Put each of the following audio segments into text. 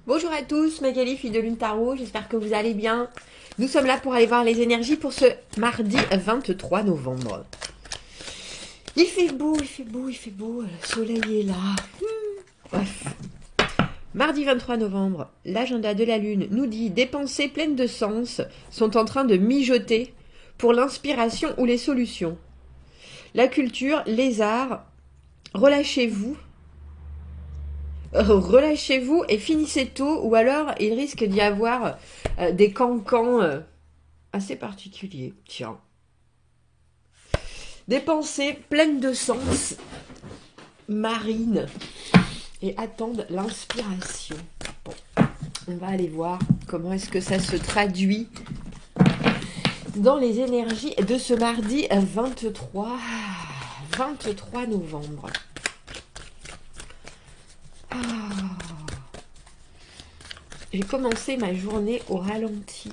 Bonjour à tous, Magali, fille de Lune Tarot, j'espère que vous allez bien. Nous sommes là pour aller voir les énergies pour ce mardi 23 novembre. Il fait beau, il fait beau, il fait beau, le soleil est là. Bref. Mardi 23 novembre, l'agenda de la Lune nous dit des pensées pleines de sens sont en train de mijoter pour l'inspiration ou les solutions. La culture, les arts, relâchez-vous. Relâchez-vous et finissez tôt, ou alors il risque d'y avoir des cancans assez particuliers. Tiens. Des pensées pleines de sens, marines, et attendent l'inspiration. Bon, on va aller voir comment est-ce que ça se traduit dans les énergies de ce mardi 23 novembre. J'ai commencé ma journée au ralenti.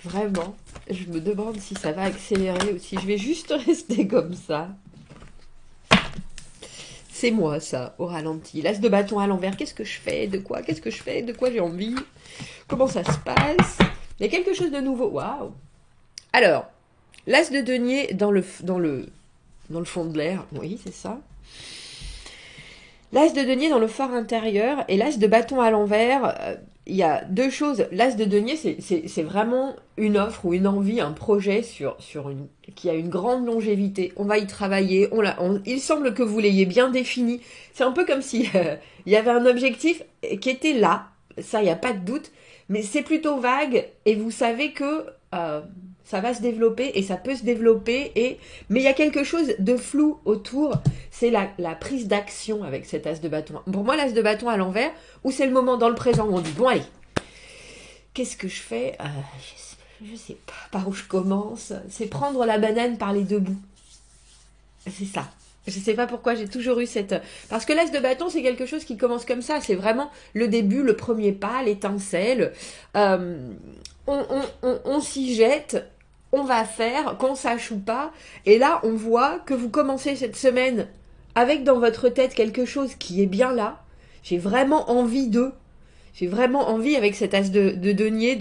Vraiment, je me demande si ça va accélérer ou si je vais juste rester comme ça. C'est moi ça, au ralenti. L'as de bâton à l'envers, qu'est-ce que je fais? De quoi? Qu'est-ce que je fais? De quoi j'ai envie? Comment ça se passe? Il y a quelque chose de nouveau. Waouh! Alors, l'as de denier dans le fond de l'air. Oui, c'est ça. L'as de denier dans le phare intérieur et l'as de bâton à l'envers, il y a deux choses. L'as de denier, c'est vraiment une offre ou une envie, un projet qui a une grande longévité. On va y travailler. Il semble que vous l'ayez bien défini. C'est un peu comme si il y avait un objectif qui était là. Ça, il n'y a pas de doute. Mais c'est plutôt vague et vous savez que ça va se développer et ça peut se développer. Mais il y a quelque chose de flou autour. C'est la prise d'action avec cet as de bâton. Pour moi, l'as de bâton à l'envers, où c'est le moment dans le présent où on dit, bon allez, qu'est-ce que je fais? Je sais pas par où je commence. C'est prendre la banane par les deux bouts. C'est ça. Je sais pas pourquoi j'ai toujours eu cette... Parce que l'as de bâton, c'est quelque chose qui commence comme ça. C'est vraiment le début, le premier pas, l'étincelle. On s'y jette, on va faire, qu'on sache ou pas. Et là, on voit que vous commencez cette semaine avec dans votre tête quelque chose qui est bien là. J'ai vraiment envie de... J'ai vraiment envie avec cet as de denier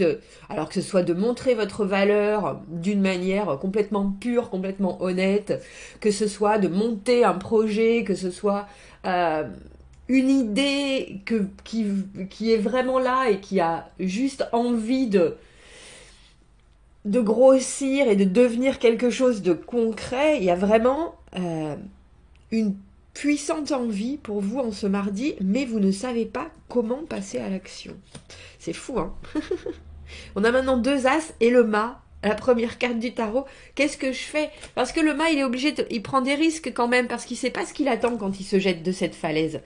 alors que ce soit de montrer votre valeur d'une manière complètement pure, complètement honnête, que ce soit de monter un projet, que ce soit une idée qui est vraiment là et qui a juste envie de grossir et de devenir quelque chose de concret. Il y a vraiment une puissante envie pour vous en ce mardi, mais vous ne savez pas comment passer à l'action. C'est fou, hein? On a maintenant deux as et le mât, la première carte du tarot. Qu'est-ce que je fais? Parce que le mât, il est obligé, il prend des risques quand même, parce qu'il sait pas ce qu'il attend quand il se jette de cette falaise.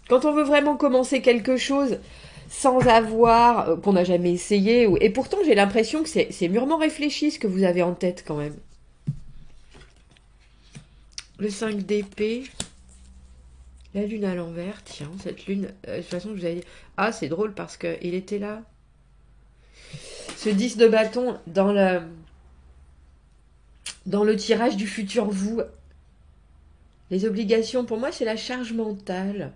Quand on veut vraiment commencer quelque chose sans avoir, qu'on n'a jamais essayé, et pourtant j'ai l'impression que c'est mûrement réfléchi ce que vous avez en tête quand même. Le 5 d'épée. La lune à l'envers, tiens, cette lune, de toute façon, je vous avais dit... Ah, c'est drôle parce qu'il était là. Ce 10 de bâton dans le tirage du futur vous. Les obligations, pour moi, c'est la charge mentale.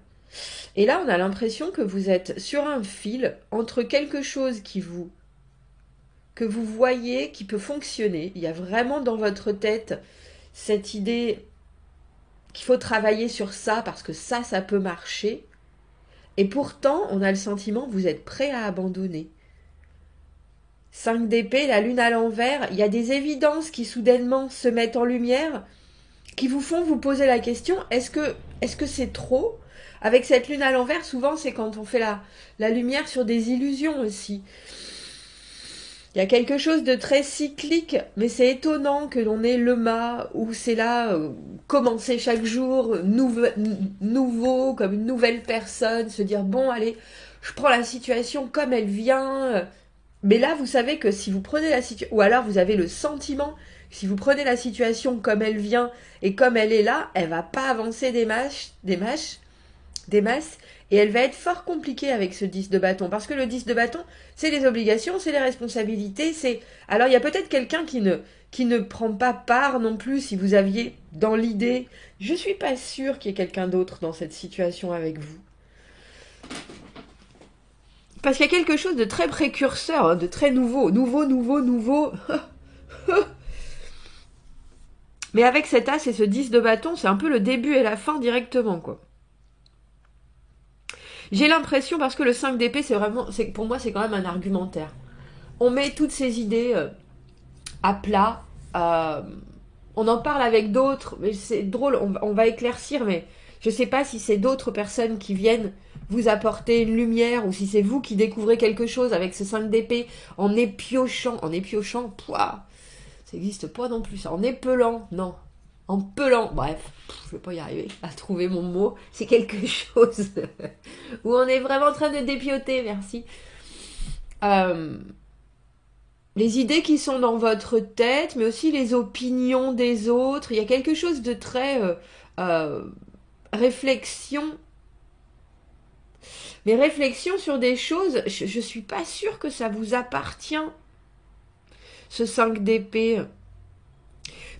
Et là, on a l'impression que vous êtes sur un fil entre quelque chose que vous voyez qui peut fonctionner. Il y a vraiment dans votre tête cette idée qu'il faut travailler sur ça parce que ça peut marcher. Et pourtant, on a le sentiment que vous êtes prêt à abandonner. 5 d'épée, la lune à l'envers, il y a des évidences qui soudainement se mettent en lumière, qui vous font vous poser la question, est-ce que c'est trop? Avec cette lune à l'envers, souvent c'est quand on fait la lumière sur des illusions aussi. Il y a quelque chose de très cyclique, mais c'est étonnant que l'on ait le mât, où c'est là, commencer chaque jour, nouveau, comme une nouvelle personne, se dire, bon, allez, je prends la situation comme elle vient. Mais là, vous savez que si vous prenez la situation, ou alors vous avez le sentiment, si vous prenez la situation comme elle vient et comme elle est là, elle va pas avancer des masses, et elle va être fort compliquée avec ce 10 de bâton. Parce que le 10 de bâton, c'est les obligations, c'est les responsabilités, c'est... Alors il y a peut-être quelqu'un qui ne prend pas part non plus, si vous aviez dans l'idée... Je suis pas sûre qu'il y ait quelqu'un d'autre dans cette situation avec vous. Parce qu'il y a quelque chose de très précurseur, hein, de très nouveau. Nouveau. Mais avec cet as et ce 10 de bâton, c'est un peu le début et la fin directement, quoi. J'ai l'impression, parce que le 5 d'épée, pour moi, c'est quand même un argumentaire. On met toutes ces idées à plat. On en parle avec d'autres, mais c'est drôle, on va éclaircir, mais je sais pas si c'est d'autres personnes qui viennent vous apporter une lumière, ou si c'est vous qui découvrez quelque chose avec ce 5 d'épée, en épiochant, pouah, ça existe pas non plus, en épelant, non, en pelant, bref, je vais pas y arriver à trouver mon mot, c'est quelque chose où on est vraiment en train de dépioter, merci. Les idées qui sont dans votre tête, mais aussi les opinions des autres, il y a quelque chose de très réflexion. Mais réflexion sur des choses, je suis pas sûre que ça vous appartient, ce 5 d'épée.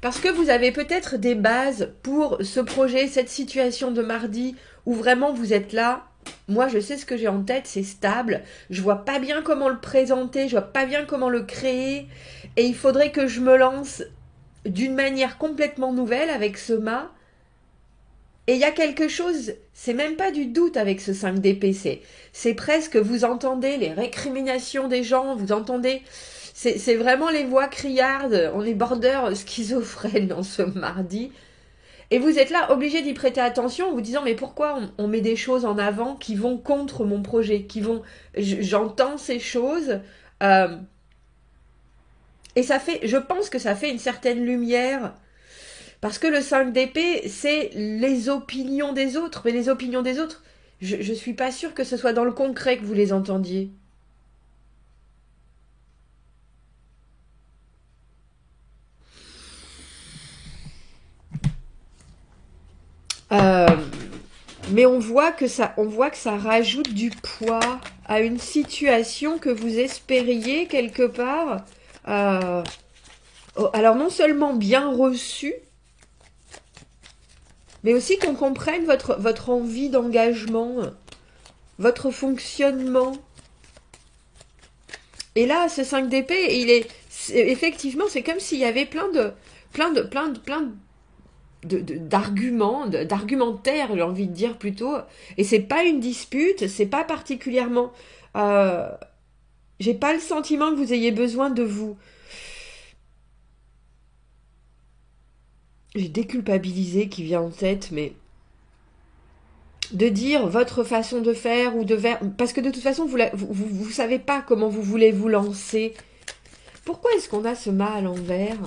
Parce que vous avez peut-être des bases pour ce projet, cette situation de mardi, où vraiment vous êtes là. Moi, je sais ce que j'ai en tête, c'est stable. Je vois pas bien comment le présenter, je vois pas bien comment le créer. Et il faudrait que je me lance d'une manière complètement nouvelle avec ce mât. Et il y a quelque chose, c'est même pas du doute avec ce 5 d'épée, c'est presque, vous entendez les récriminations des gens, vous entendez, c'est vraiment les voix criardes, on est border schizophrène dans ce mardi. Et vous êtes là, obligé d'y prêter attention en vous disant, mais pourquoi on met des choses en avant qui vont contre mon projet, j'entends ces choses, et ça fait, je pense que ça fait une certaine lumière. Parce que le 5 d'épée, c'est les opinions des autres. Mais les opinions des autres, je suis pas sûre que ce soit dans le concret que vous les entendiez. Mais on voit que ça rajoute du poids à une situation que vous espériez quelque part. Alors non seulement bien reçue, mais aussi qu'on comprenne votre envie d'engagement, votre fonctionnement. Et là, ce 5 d'épée, effectivement, c'est comme s'il y avait plein d'arguments, d'argumentaires, j'ai envie de dire plutôt. Et c'est pas une dispute, c'est pas particulièrement. J'ai pas le sentiment que vous ayez besoin de vous. J'ai déculpabilisé qui vient en tête, mais de dire votre façon de faire ou de faire, parce que de toute façon vous savez pas comment vous voulez vous lancer. Pourquoi est-ce qu'on a ce mât à l'envers?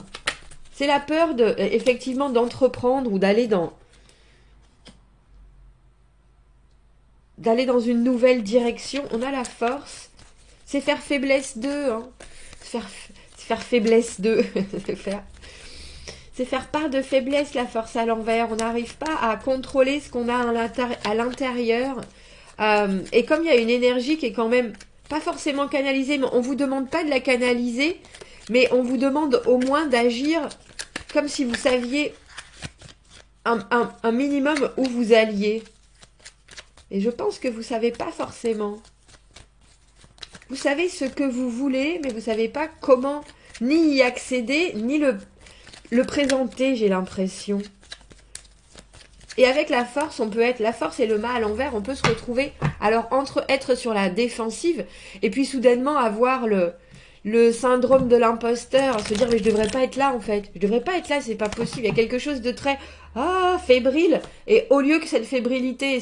C'est la peur effectivement d'entreprendre ou d'aller dans une nouvelle direction. On a la force, c'est faire faiblesse 2, hein. Faire faiblesse 2, c'est faire part de faiblesse, la force à l'envers. On n'arrive pas à contrôler ce qu'on a à l'intérieur. Et comme il y a une énergie qui est quand même pas forcément canalisée, mais on vous demande pas de la canaliser, mais on vous demande au moins d'agir comme si vous saviez un minimum où vous alliez. Et je pense que vous savez pas forcément. Vous savez ce que vous voulez, mais vous savez pas comment ni y accéder, ni le présenter, j'ai l'impression. Et avec la force, on peut être la force et le mât à l'envers, on peut se retrouver alors entre être sur la défensive et puis soudainement avoir le syndrome de l'imposteur, se dire mais je devrais pas être là en fait, je devrais pas être là, c'est pas possible, il y a quelque chose de très fébrile, et au lieu que cette fébrilité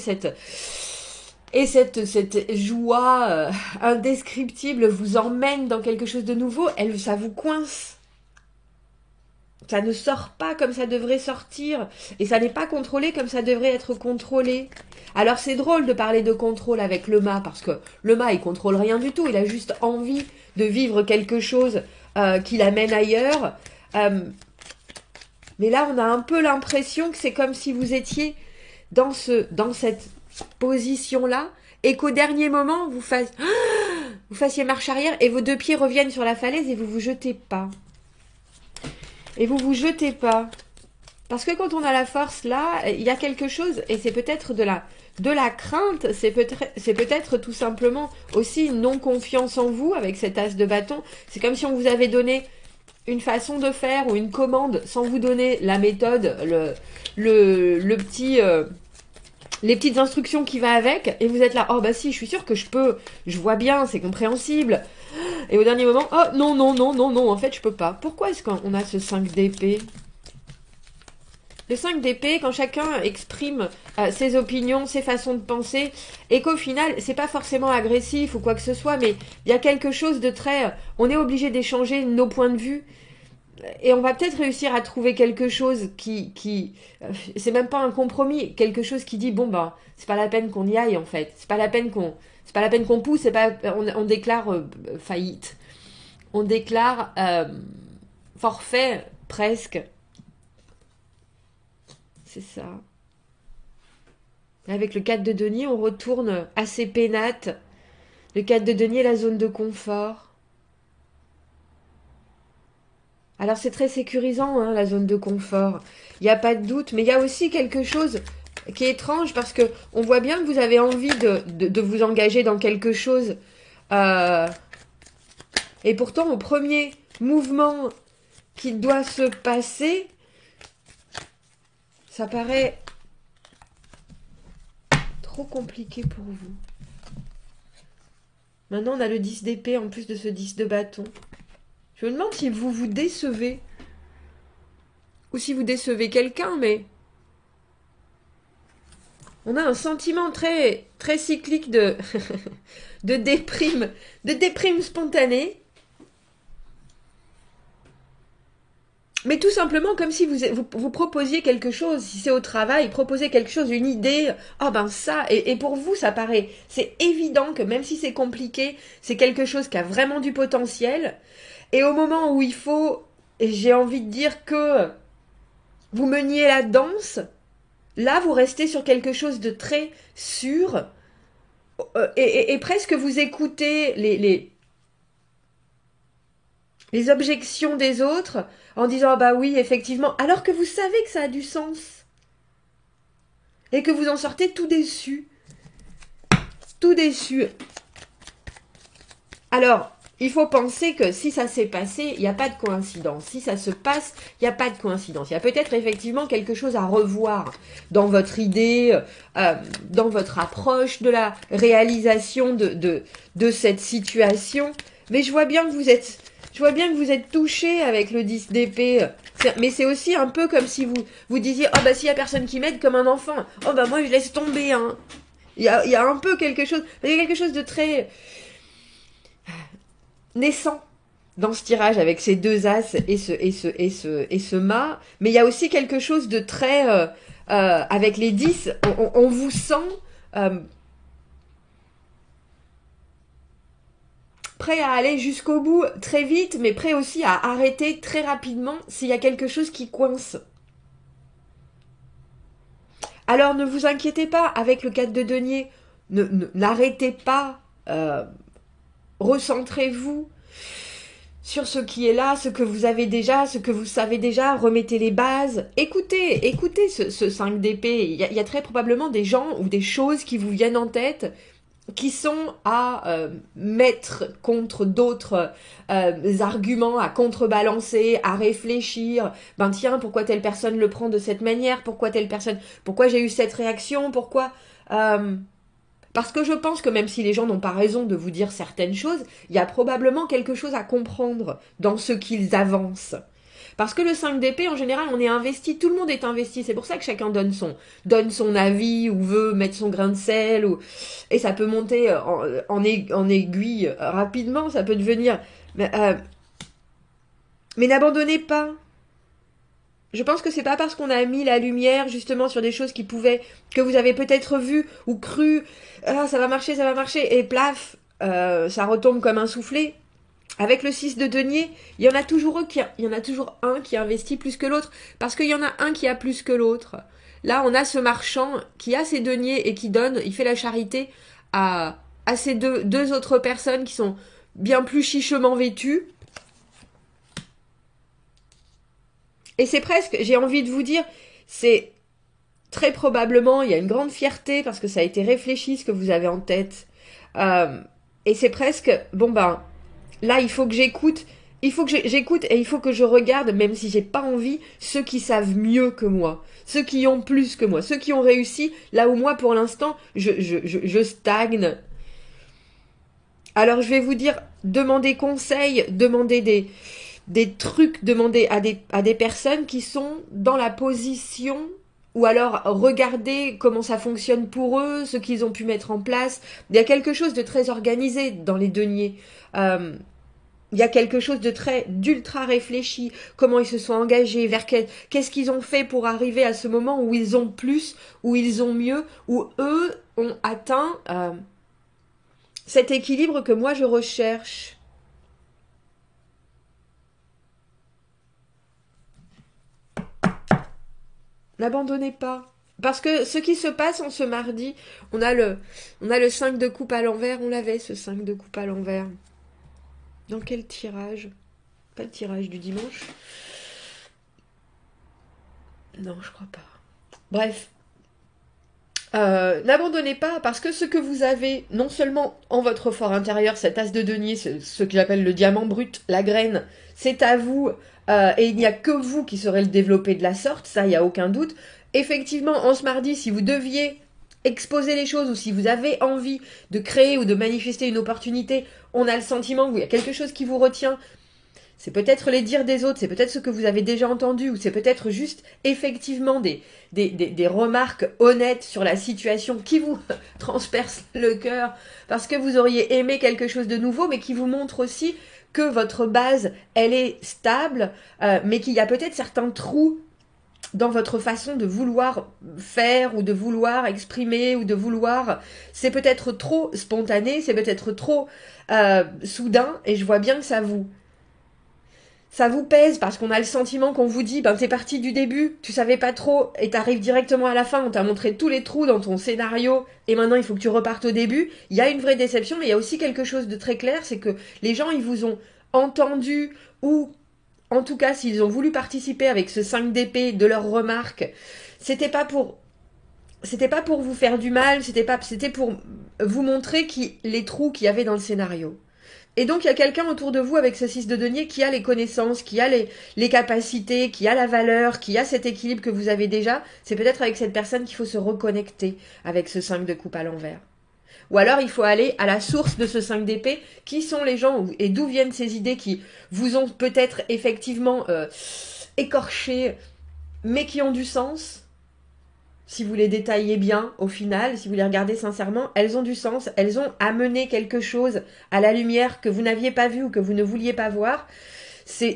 et cette joie indescriptible vous emmène dans quelque chose de nouveau, ça vous coince. Ça ne sort pas comme ça devrait sortir. Et ça n'est pas contrôlé comme ça devrait être contrôlé. Alors c'est drôle de parler de contrôle avec le mât, parce que le mât, il contrôle rien du tout. Il a juste envie de vivre quelque chose qui l'amène ailleurs. Mais là, on a un peu l'impression que c'est comme si vous étiez dans cette position-là, et qu'au dernier moment, vous fassiez marche arrière, et vos deux pieds reviennent sur la falaise, et vous vous jetez pas. Et vous vous jetez pas. Parce que quand on a la force là, il y a quelque chose, et c'est peut-être de la crainte, c'est peut-être tout simplement aussi une non-confiance en vous avec cet as de bâton. C'est comme si on vous avait donné une façon de faire ou une commande sans vous donner la méthode, le petit, les petites instructions qui va avec, et vous êtes là, oh bah si, je suis sûre que je peux, je vois bien, c'est compréhensible. Et au dernier moment, oh non, non, non, non, non, en fait je peux pas. Pourquoi est-ce qu'on a ce 5 d'épée? Le 5 d'épée, quand chacun exprime ses opinions, ses façons de penser, et qu'au final, c'est pas forcément agressif ou quoi que ce soit, mais il y a quelque chose de très... on est obligé d'échanger nos points de vue, et on va peut-être réussir à trouver quelque chose c'est même pas un compromis, quelque chose qui dit, bon ben, c'est pas la peine qu'on y aille en fait, c'est pas la peine qu'on pousse, c'est pas, on déclare faillite. On déclare forfait presque. C'est ça. Avec le 4 de denier, on retourne à ses pénates. Le 4 de denier, la zone de confort. Alors c'est très sécurisant, hein, la zone de confort. Il n'y a pas de doute, mais il y a aussi quelque chose qui est étrange parce que on voit bien que vous avez envie de vous engager dans quelque chose. Euh, et pourtant, au premier mouvement qui doit se passer, ça paraît trop compliqué pour vous. Maintenant, on a le 10 d'épée en plus de ce 10 de bâton. Je me demande si vous vous décevez. Ou si vous décevez quelqu'un, mais... on a un sentiment très, très cyclique de, de déprime spontanée. Mais tout simplement comme si vous proposiez quelque chose, si c'est au travail, proposez quelque chose, une idée, ah ben ça, et pour vous ça paraît, c'est évident que même si c'est compliqué, c'est quelque chose qui a vraiment du potentiel, et au moment où il faut, et j'ai envie de dire que vous meniez la danse, là vous restez sur quelque chose de très sûr, et presque vous écoutez les objections des autres en disant ah bah oui effectivement alors que vous savez que ça a du sens et que vous en sortez tout déçu alors il faut penser que si ça s'est passé il n'y a pas de coïncidence, si ça se passe il n'y a pas de coïncidence, il y a peut-être effectivement quelque chose à revoir dans votre idée, dans votre approche de la réalisation de cette situation, mais je vois bien que vous êtes touché avec le 10 d'épée. Mais c'est aussi un peu comme si vous disiez oh bah s'il y a personne qui m'aide comme un enfant, oh bah moi je laisse tomber hein. Il y a un peu quelque chose de très naissant dans ce tirage avec ces deux as et ce mât, mais il y a aussi quelque chose de très avec les 10, on vous sent prêt à aller jusqu'au bout très vite, mais prêt aussi à arrêter très rapidement s'il y a quelque chose qui coince. Alors ne vous inquiétez pas, avec le 4 de denier, n'arrêtez pas, recentrez-vous sur ce qui est là, ce que vous avez déjà, ce que vous savez déjà, remettez les bases, écoutez ce 5 d'épée, il y a très probablement des gens ou des choses qui vous viennent en tête qui sont à mettre contre d'autres arguments, à contrebalancer, à réfléchir. Ben tiens, pourquoi telle personne le prend de cette manière? Pourquoi j'ai eu cette réaction? Pourquoi parce que je pense que même si les gens n'ont pas raison de vous dire certaines choses, il y a probablement quelque chose à comprendre dans ce qu'ils avancent. Parce que le 5 d'épée, en général, on est investi, tout le monde est investi. C'est pour ça que chacun donne son avis ou veut mettre son grain de sel. Et ça peut monter en aiguille rapidement, ça peut devenir... mais n'abandonnez pas. Je pense que c'est pas parce qu'on a mis la lumière justement sur des choses que vous avez peut-être vues ou cru, ah, ça va marcher, et plaf, ça retombe comme un soufflé. Avec le 6 de denier, il y en a toujours un qui investit plus que l'autre, parce qu'il y en a un qui a plus que l'autre. Là, on a ce marchand qui a ses deniers et qui donne, il fait la charité à ces deux autres personnes qui sont bien plus chichement vêtues. Et c'est presque, j'ai envie de vous dire, c'est très probablement, il y a une grande fierté parce que ça a été réfléchi ce que vous avez en tête. Et c'est presque, bon ben, là il faut que j'écoute, j'écoute et il faut que je regarde, même si j'ai pas envie, ceux qui savent mieux que moi, ceux qui ont plus que moi, ceux qui ont réussi, là où moi pour l'instant je stagne. Alors je vais vous dire, demandez conseil, demandez des trucs, demandez à des personnes qui sont dans la position, ou alors regardez comment ça fonctionne pour eux, ce qu'ils ont pu mettre en place. Il y a quelque chose de très organisé dans les deniers. Il y a quelque chose de d'ultra réfléchi, comment ils se sont engagés, vers qu'est-ce qu'ils ont fait pour arriver à ce moment où ils ont plus, où ils ont mieux, où eux ont atteint cet équilibre que moi je recherche. N'abandonnez pas. Parce que ce qui se passe en ce mardi, on a le 5 de coupe à l'envers, on l'avait ce 5 de coupe à l'envers. Dans quel tirage? Pas le tirage du dimanche. Non, je crois pas. Bref. N'abandonnez pas, parce que ce que vous avez, non seulement en votre fort intérieur, cet as de denier, ce que j'appelle le diamant brut, la graine, c'est à vous, et il n'y a que vous qui saurez le développer de la sorte, ça, il n'y a aucun doute. Effectivement, en ce mardi, si vous deviez exposer les choses, ou si vous avez envie de créer ou de manifester une opportunité, on a le sentiment qu'il y a quelque chose qui vous retient. C'est peut-être les dires des autres, c'est peut-être ce que vous avez déjà entendu, ou c'est peut-être juste effectivement des remarques honnêtes sur la situation qui vous transpercent le cœur, parce que vous auriez aimé quelque chose de nouveau, mais qui vous montre aussi que votre base, elle est stable, mais qu'il y a peut-être certains trous dans votre façon de vouloir faire, ou de vouloir exprimer, ou de vouloir... C'est peut-être trop spontané, c'est peut-être trop soudain, et je vois bien que ça vous pèse, parce qu'on a le sentiment qu'on vous dit, ben t'es parti du début, tu savais pas trop, et t'arrives directement à la fin, on t'a montré tous les trous dans ton scénario, et maintenant il faut que tu repartes au début. Il y a une vraie déception, mais il y a aussi quelque chose de très clair, c'est que les gens, ils vous ont entendu, ou en tout cas, s'ils ont voulu participer avec ce 5 d'épée de leurs remarques, c'était pas pour vous faire du mal, c'était pour vous montrer les trous qu'il y avait dans le scénario. Et donc, il y a quelqu'un autour de vous avec ce 6 de denier qui a les connaissances, qui a les capacités, qui a la valeur, qui a cet équilibre que vous avez déjà. C'est peut-être avec cette personne qu'il faut se reconnecter avec ce 5 de coupe à l'envers. Ou alors, il faut aller à la source de ce 5 d'épée. Qui sont les gens et d'où viennent ces idées qui vous ont peut-être effectivement écorché, mais qui ont du sens? Si vous les détaillez bien, au final, si vous les regardez sincèrement, elles ont du sens, elles ont amené quelque chose à la lumière que vous n'aviez pas vu ou que vous ne vouliez pas voir. Il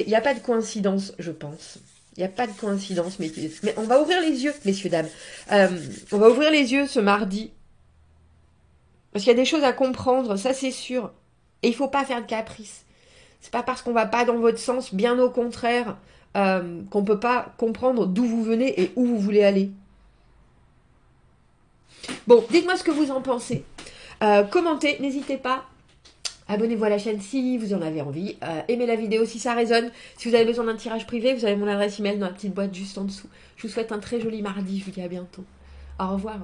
n'y a pas de coïncidence, je pense. Il n'y a pas de coïncidence, mais on va ouvrir les yeux, messieurs, dames. On va ouvrir les yeux ce mardi. Parce qu'il y a des choses à comprendre, ça c'est sûr. Et il ne faut pas faire de caprice. C'est pas parce qu'on va pas dans votre sens, bien au contraire, qu'on peut pas comprendre d'où vous venez et où vous voulez aller. Bon, dites-moi ce que vous en pensez. Commentez, n'hésitez pas. Abonnez-vous à la chaîne si vous en avez envie. Aimez la vidéo si ça résonne. Si vous avez besoin d'un tirage privé, vous avez mon adresse email dans la petite boîte juste en dessous. Je vous souhaite un très joli mardi. Je vous dis à bientôt. Au revoir.